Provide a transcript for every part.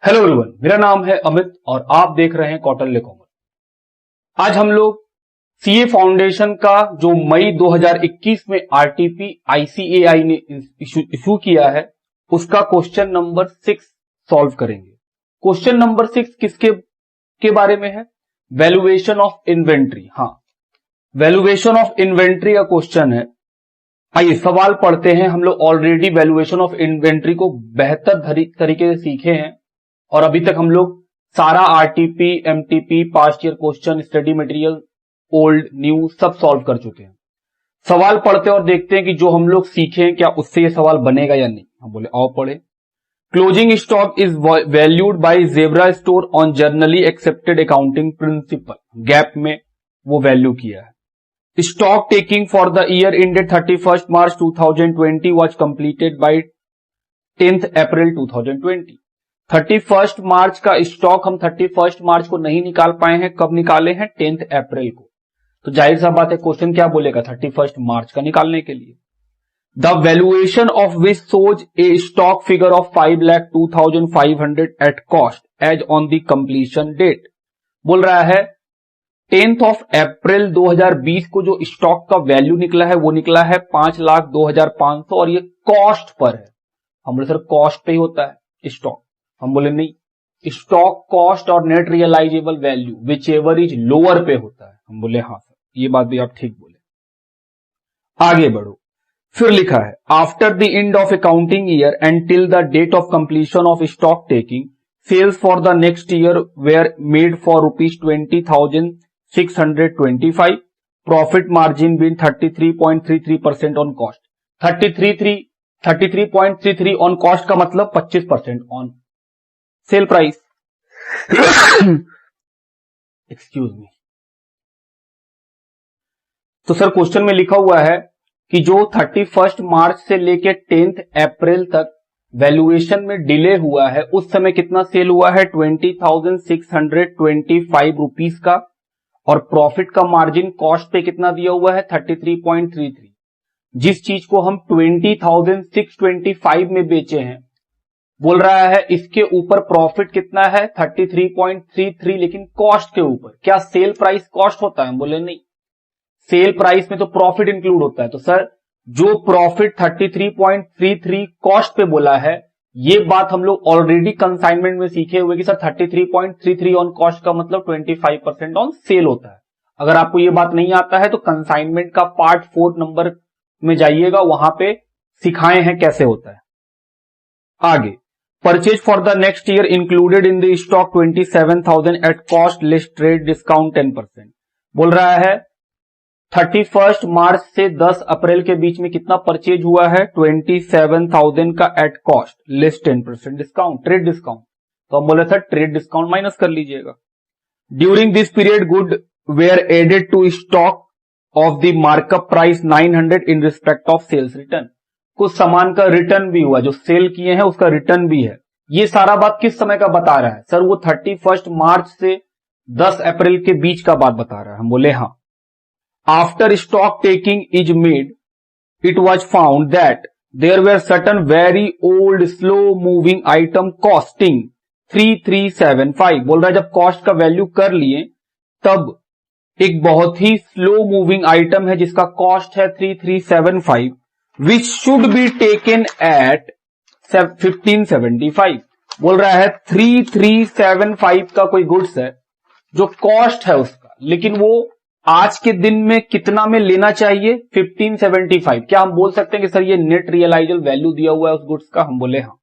Hello everyone, मेरा नाम है अमित और आप देख रहे हैं कौटिल्य कॉमर्स। आज हम लोग सीए फाउंडेशन का जो मई 2021 में आरटीपी आईसीएआई ने इशू किया है उसका क्वेश्चन नंबर 6 सॉल्व करेंगे। क्वेश्चन नंबर 6 किसके बारे में है? Valuation of inventory. हाँ, वैल्यूएशन ऑफ इन्वेंट्री का क्वेश्चन है। आइए सवाल पढ़ते हैं। हम लोग ऑलरेडी वैल्यूएशन ऑफ इन्वेंट्री को बेहतर तरीके से सीखे हैं और अभी तक हम लोग सारा RTP, MTP, past year question, study material, old new सब सॉल्व कर चुके हैं। सवाल पढ़ते और देखते हैं कि जो हम लोग सीखे हैं क्या उससे ये सवाल बनेगा या नहीं। हम बोले आओ पढ़े। Closing stock is valued bye zebra store on generally accepted accounting principle. Gap में वो वैल्यू किया है। Stock taking for the year ended 31 March 2020 was completed by 10 अप्रैल 2020। 31 मार्च का स्टॉक हम 31 मार्च को नहीं निकाल पाए हैं। कब निकाले हैं? 10 अप्रैल को। तो जाहिर सा बात है क्वेश्चन क्या बोलेगा? 31 मार्च का निकालने के लिए। The valuation of which shows a stock figure of 5,02,500 at cost as on the completion date. बोल रहा है 10 अप्रैल 2020 को जो स्टॉक का वैल्यू निकला है वो निकला है 5,02,500 और ये कॉस्ट पर है। हम बोले सर कॉस्ट पे ही होता है स्टॉक। हम बोले नहीं, स्टॉक कॉस्ट और net realisable value whichever is lower पे होता है। हम बोले हाँ सर, ये बात भी आप ठीक बोले। आगे बढ़ो। फिर लिखा है after the end of accounting year and till the date of completion of stock taking sales for the next year were made for ₹20,625। Profit margin been 33.33% on cost. 33.33 on cost का मतलब 25% on sale price. Excuse me. तो sir question में लिखा हुआ है कि जो 31 मार्च से लेके 10 अप्रैल तक वैल्यूएशन में डिले हुआ है उस समय कितना सेल हुआ है? 20,625 रुपीस का। और प्रॉफिट का मार्जिन कॉस्ट पे कितना दिया हुआ है? 33.33। जिस चीज को हम 20,625 में बेचे हैं बोल रहा है इसके ऊपर प्रॉफिट कितना है? 33.33, लेकिन कॉस्ट के ऊपर। क्या सेल प्राइस कॉस्ट होता है? हम बोले नहीं, सेल प्राइस में तो प्रॉफिट इंक्लूड होता है। तो सर जो प्रॉफिट 33.33 कॉस्ट पे बोला है ये बात हम लोग ऑलरेडी कंसाइनमेंट में सीखे हुए कि सर 33.33 ऑन कॉस्ट का मतलब 25% ऑन सेल होता है। अगर आपको ये बात नहीं आता है तो कंसाइनमेंट का पार्ट 4 नंबर में जाइएगा, वहां पे सिखाए हैं कैसे होता है। आगे purchase for the next year included in the stock 27,000 eight cost less trade discount 10%। बोल रहा है 31 मार्च से 10 अप्रैल के बीच में कितना परचेज हुआ है? 27,000 का at cost less 10% discount, trade discount. तो हम बोले सर ट्रेड डिस्काउंट माइनस कर लीजिएगा। During this period good were added to stock of the markup price 900 in respect of sales return. कुछ सामान का रिटर्न भी हुआ, जो सेल किए हैं उसका रिटर्न भी है। ये सारा बात किस समय का बता रहा है? सर वो 31 मार्च से 10 अप्रैल के बीच का बात बता रहा है। हम बोले हाँ। After stock taking is made it was found that there were certain very old slow moving item costing 3375। बोल रहा है जब कॉस्ट का वैल्यू कर लिए तब एक बहुत ही स्लो मूविंग आइटम है जिसका कॉस्ट है 3375 which should be taken at 1575। बोल रहा है 3375 का कोई गुड्स है जो कॉस्ट है उसका, लेकिन वो आज के दिन में कितना में लेना चाहिए? 1575। क्या हम बोल सकते हैं कि सर ये नेट रियलाइजेबल वैल्यू दिया हुआ है उस गुड्स का? हम बोले हाँ।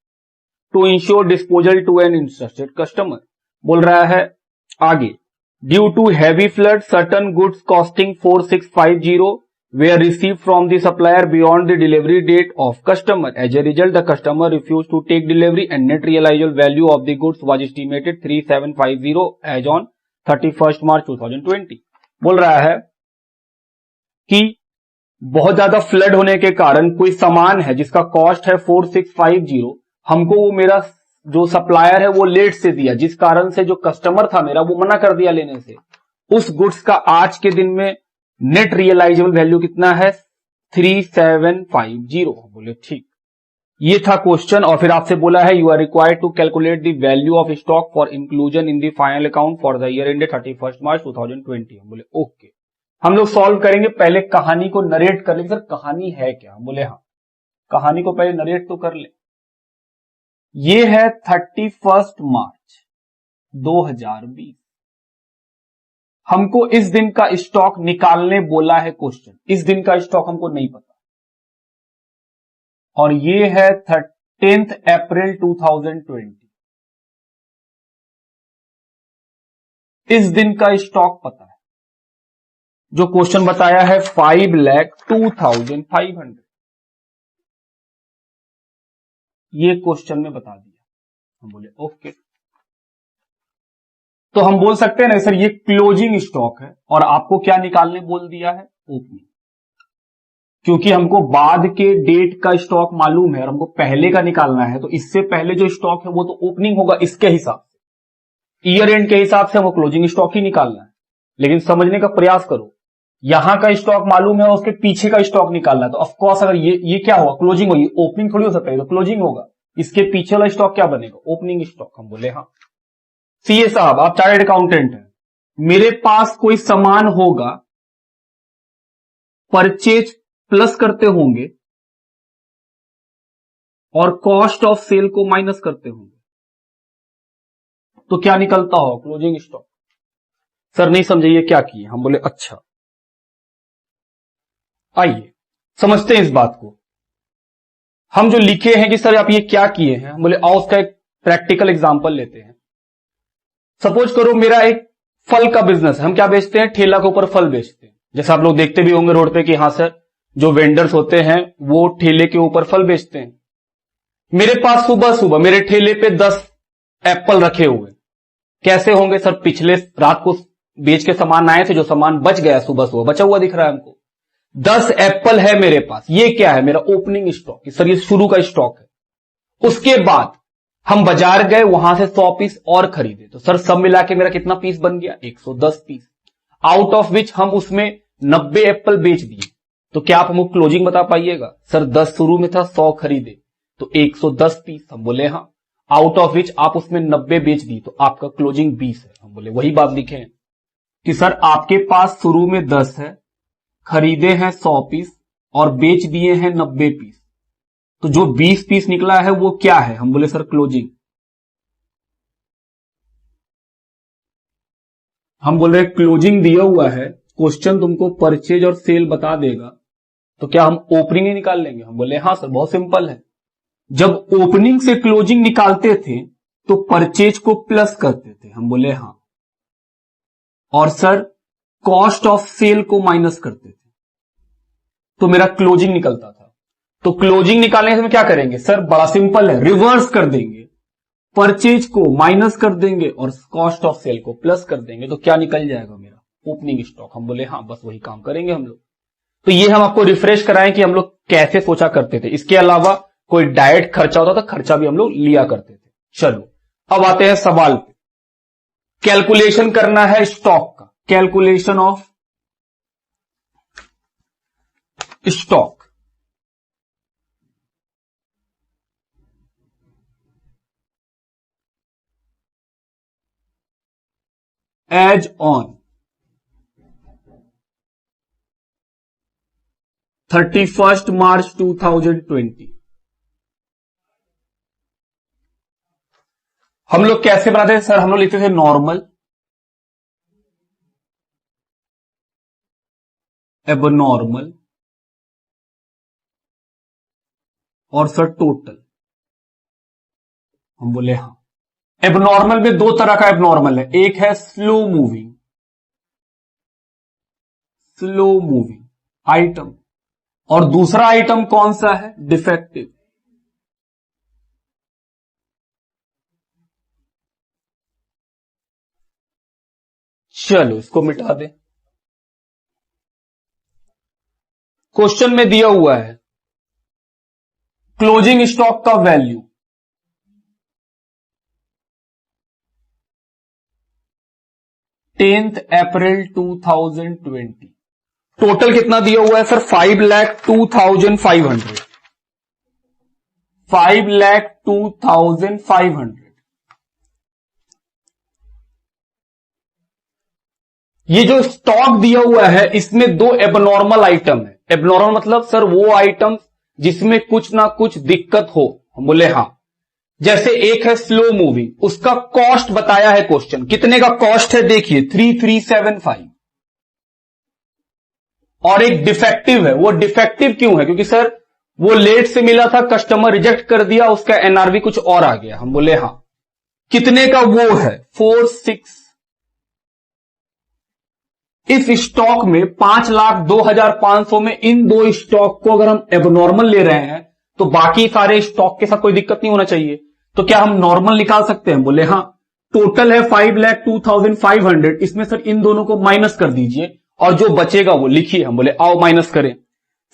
To ensure disposal to an interested customer. बोल रहा है आगे due to heavy flood certain goods costing 4650 were received from the supplier beyond the delivery date of customer. As a result, the customer refused to take delivery and net realizable value of the goods was estimated 3750 as on 31st March 2020। बोल रहा है कि बहुत ज्यादा flood होने के कारण कोई सामान है जिसका कॉस्ट है 4650, हमको वो मेरा जो सप्लायर है वो लेट से दिया, जिस कारण से जो कस्टमर था मेरा वो मना कर दिया लेने से। उस गुड्स का आज के दिन में नेट रियलाइजेबल वैल्यू कितना है? 3750। बोले ठीक। ये था क्वेश्चन। और फिर आपसे बोला है you are required to calculate the value of stock for inclusion in the final account for the year ended 31 March 2020। हम बोले ओके, हम लोग सॉल्व करेंगे। पहले कहानी को नरेट कर लेंगे। सर कहानी है क्या? हम बोले हाँ, कहानी को पहले नरेट तो कर ले। ये है 31 मार्च 2020। हमको इस दिन का स्टॉक निकालने बोला है क्वेश्चन। इस दिन का स्टॉक हमको नहीं पता। और ये है 13 अप्रैल 2020। इस दिन का स्टॉक पता है। जो क्वेश्चन बताया है 5,02,500, ये क्वेश्चन में बता दिया। हम बोले ओके। तो हम बोल सकते हैं ना सर ये क्लोजिंग स्टॉक है और आपको क्या निकालने बोल दिया है? ओपनिंग। क्योंकि हमको बाद के डेट का स्टॉक मालूम है और हमको पहले का निकालना है, तो इससे पहले जो स्टॉक है वो तो ओपनिंग होगा इसके हिसाब से। ईयर एंड के हिसाब से हमको क्लोजिंग स्टॉक ही निकालना है। लेकिन समझने का प्रयास करो, यहां का स्टॉक मालूम है और उसके पीछे का स्टॉक निकालना है। तो ऑफकोर्स अगर ये क्या होगा? क्लोजिंग होगी। ओपनिंग थोड़ी हो सकता है, तो क्लोजिंग होगा। इसके पीछे वाला स्टॉक क्या बनेगा? Opening stock. हम बोले हाँ। सीए साहब आप चार्टर्ड अकाउंटेंट हैं, मेरे पास कोई सामान होगा, परचेज प्लस करते होंगे और कॉस्ट ऑफ सेल को माइनस करते होंगे, तो क्या निकलता हो? Closing stock. सर नहीं समझे ये क्या किए? हम बोले अच्छा, आइए समझते हैं इस बात को। हम जो लिखे हैं कि सर आप ये क्या किए हैं, हम बोले आओ उसका एक प्रैक्टिकल एग्जांपल लेते हैं। सपोज करो मेरा एक फल का बिजनेस है। हम क्या बेचते हैं? ठेला के ऊपर फल बेचते हैं। जैसे आप लोग देखते भी होंगे रोड पे कि हाँ सर जो वेंडर्स होते हैं वो ठेले के ऊपर फल बेचते हैं। मेरे पास सुबह सुबह मेरे ठेले पे 10 एप्पल रखे हुए। कैसे होंगे सर? पिछले रात को बेच के सामान आए थे, जो सामान बच गया सुबह सुबह बचा हुआ दिख रहा है हमको। 10 एप्पल है मेरे पास। ये क्या है? मेरा ओपनिंग स्टॉक। सर ये शुरू का स्टॉक है। उसके बाद हम बाजार गए, वहां से 100 पीस और खरीदे, तो सर सब मिला के मेरा कितना पीस बन गया? 110 पीस। आउट ऑफ विच हम उसमें 90 एप्पल बेच दिए। तो क्या आप हमको क्लोजिंग बता पाइएगा? सर 10 शुरू में था, 100 खरीदे, तो 110 पीस। हम बोले हाँ। आउट ऑफ विच आप उसमें 90 बेच दी, तो आपका क्लोजिंग 20 है। हम बोले वही बात लिखे हैं कि सर आपके पास शुरू में 10 है, खरीदे हैं 100 पीस और बेच दिए हैं 90 पीस, तो जो 20 पीस निकला है वो क्या है? हम बोले सर क्लोजिंग। हम बोल रहे क्लोजिंग दिया हुआ है, क्वेश्चन तुमको परचेज और सेल बता देगा, तो क्या हम ओपनिंग ही निकाल लेंगे? हम बोले हाँ सर, बहुत सिंपल है। जब ओपनिंग से क्लोजिंग निकालते थे तो परचेज को प्लस करते थे। हम बोले हाँ। और सर कॉस्ट ऑफ सेल को माइनस करते थे, तो मेरा क्लोजिंग निकलता था। तो क्लोजिंग निकालने से हम क्या करेंगे? सर बड़ा सिंपल है, रिवर्स कर देंगे। परचेज को माइनस कर देंगे और कॉस्ट ऑफ सेल को प्लस कर देंगे, तो क्या निकल जाएगा? मेरा ओपनिंग स्टॉक। हम बोले हाँ, बस वही काम करेंगे हम लोग। तो ये हम आपको रिफ्रेश कराएं कि हम लोग कैसे सोचा करते थे। इसके अलावा कोई डायरेक्ट खर्चा होता था, खर्चा भी हम लोग लिया करते थे। चलो अब आते हैं सवाल पे। कैलकुलेशन करना है स्टॉक का, calculation of stock. As on 31 March 2020। हम लोग कैसे बनाते थे सर? हम लोग लिखते थे नॉर्मल, एबनॉर्मल और सर टोटल। हम बोले हाँ। एबनॉर्मल में दो तरह का एबनॉर्मल है, एक है स्लो मूविंग आइटम और दूसरा आइटम कौन सा है? डिफेक्टिव। चलो इसको मिटा दें। क्वेश्चन में दिया हुआ है क्लोजिंग स्टॉक का वैल्यू 10 अप्रैल 2020। टोटल कितना दिया हुआ है सर? 5,02,500। 5,02,500। ये जो स्टॉक दिया हुआ है इसमें दो एबनॉर्मल आइटम है। एबनॉर्मल मतलब सर वो आइटम जिसमें कुछ ना कुछ दिक्कत हो। हम बोले हां। जैसे एक है स्लो मूविंग, उसका कॉस्ट बताया है क्वेश्चन, कितने का कॉस्ट है देखिए 3375। और एक डिफेक्टिव है। वो डिफेक्टिव क्यों है? क्योंकि सर वो लेट से मिला था, कस्टमर रिजेक्ट कर दिया, उसका एनआरवी कुछ और आ गया। हम बोले हां। कितने का वो है 46। इस स्टॉक में 5,02,500 में इन दो स्टॉक को अगर हम एबनॉर्मल ले रहे हैं तो बाकी सारे स्टॉक के साथ कोई दिक्कत नहीं होना चाहिए। तो क्या हम नॉर्मल निकाल सकते हैं? बोले हां। टोटल है 5,02,500। इसमें सर इन दोनों को माइनस कर दीजिए और जो बचेगा वो लिखिए। हम बोले आओ माइनस करें।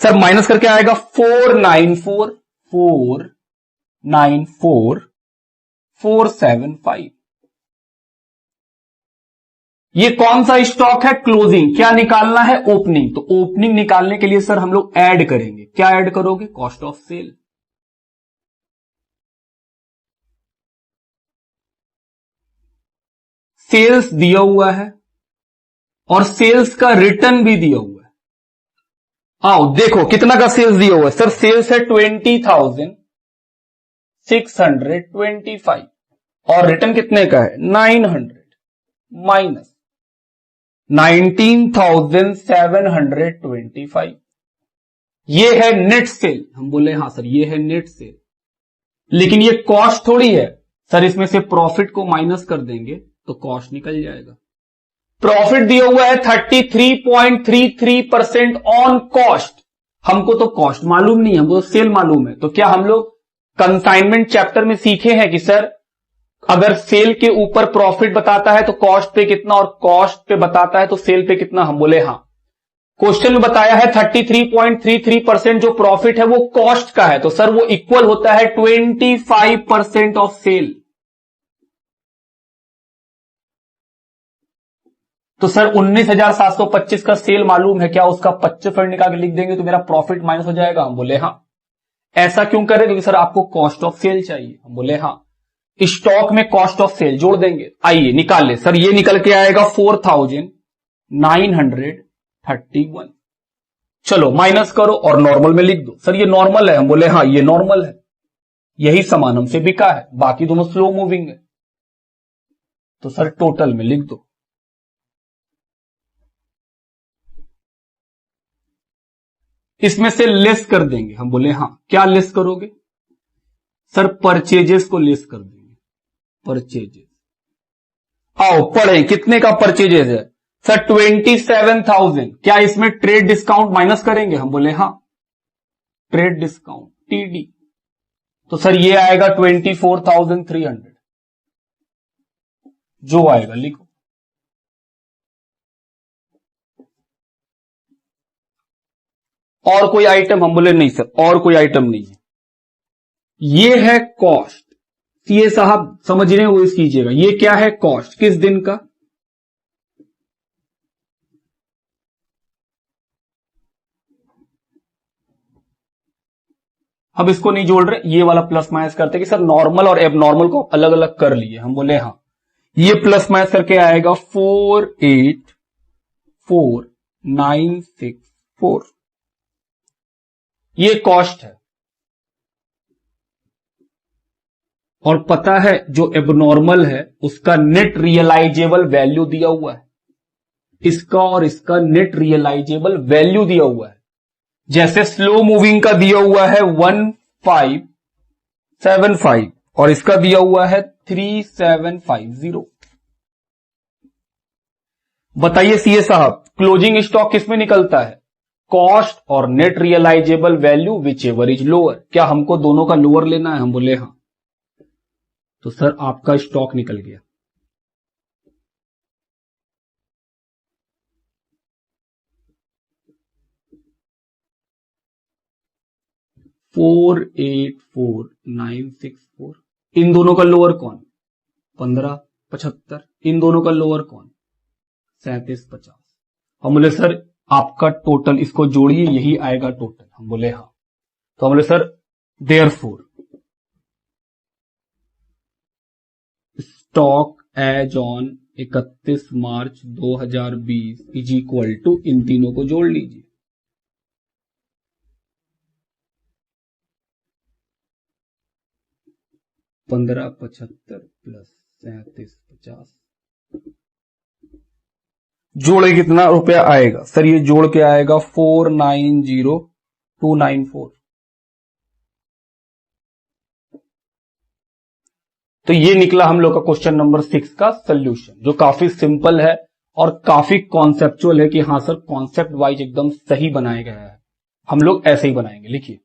सर माइनस करके आएगा 494,475। ये कौन सा स्टॉक है? क्लोजिंग। क्या निकालना है? ओपनिंग। तो ओपनिंग निकालने के लिए सर हम लोग ऐड करेंगे। क्या ऐड करोगे? Cost of cell. सेल्स दिया हुआ है और सेल्स का रिटर्न भी दिया हुआ है। आओ देखो कितना का सेल्स दिया हुआ है। सर सेल्स है 20,625 और रिटर्न कितने का है 900 माइनस 19,725। ये है नेट सेल। हम बोले हां सर ये है नेट सेल, लेकिन ये कॉस्ट थोड़ी है सर। इसमें से प्रॉफिट को माइनस कर देंगे तो कॉस्ट निकल जाएगा। प्रॉफिट दिया हुआ है 33.33% ऑन कॉस्ट। हमको तो कॉस्ट मालूम नहीं है, हमको तो सेल मालूम है। तो क्या हम लोग कंसाइनमेंट चैप्टर में सीखे हैं कि सर अगर सेल के ऊपर प्रॉफिट बताता है तो कॉस्ट पे कितना और कॉस्ट पे बताता है तो सेल पे कितना? हम बोले हां। क्वेश्चन में बताया है 33.33% जो प्रॉफिट है वो कॉस्ट का है, तो सर वो इक्वल होता है 25% ऑफ सेल। तो सर 19,725 का सेल मालूम है, क्या उसका 25% निकाल के लिख देंगे तो मेरा प्रॉफिट माइनस हो जाएगा? हम बोले हां। ऐसा क्यों करें? क्योंकि सर आपको कॉस्ट ऑफ सेल चाहिए। हम बोले हां। स्टॉक में कॉस्ट ऑफ सेल जोड़ देंगे। आइए निकाल ले। सर ये निकल के आएगा 4,931। चलो माइनस करो और नॉर्मल में लिख दो। सर ये नॉर्मल है। हम बोले हां ये नॉर्मल है, यही सामान हमसे बिका है, बाकी दोनों स्लो मूविंग है। तो सर टोटल में लिख दो। इसमें से लेस कर देंगे। हम बोले हां। क्या लेस करोगे? सर परचेजेस को लेस कर देंगे। परचेजेस आओ पढ़े कितने का परचेजेस है? सर 27,000। क्या इसमें ट्रेड डिस्काउंट माइनस करेंगे? हम बोले हां। ट्रेड डिस्काउंट टीडी, तो सर ये आएगा 24,300। जो आएगा लिखो। और कोई आइटम? हम बोले नहीं सर और कोई आइटम नहीं है। ये है कॉस्ट। सीए साहब समझ रहे हैं वो इस कीजिएगा। ये क्या है? कॉस्ट। किस दिन का? अब इसको नहीं जोड़ रहे, ये वाला प्लस माइनस करते कि सर नॉर्मल और एबनॉर्मल को अलग अलग कर लिए। हम बोले हां। ये प्लस माइनस करके आएगा 4,84,964। ये कॉस्ट है। और पता है जो एबनॉर्मल है उसका नेट रियलाइजेबल वैल्यू दिया हुआ है। इसका और इसका नेट रियलाइजेबल वैल्यू दिया हुआ है। जैसे स्लो मूविंग का दिया हुआ है 1575 और इसका दिया हुआ है 3750। बताइए सीए साहब क्लोजिंग स्टॉक किसमें निकलता है? कॉस्ट और net realisable value whichever is lower. क्या हमको दोनों का लोअर लेना है? हम बोले हां। तो सर आपका स्टॉक निकल गया। $4,84,964। इन दोनों का लोअर कौन? 1575। इन दोनों का लोअर कौन? 3750। हम बोले सर आपका टोटल इसको जोड़िए, यही आएगा टोटल। हम बोले हां। तो हम बोले sir therefore stock as on 31 March 2020 is equal to, इन तीनों को जोड़ लीजिए, 1575 प्लस 3750, जोड़े कितना रुपया आएगा सर? ये जोड़ के आएगा 490294। तो ये निकला हम लोग का क्वेश्चन नंबर 6 का सोल्यूशन, जो काफी सिंपल है और काफी कॉन्सेप्चुअल है कि हाँ सर कॉन्सेप्ट वाइज एकदम सही बनाया गया है। हम लोग ऐसे ही बनाएंगे, लिखिए।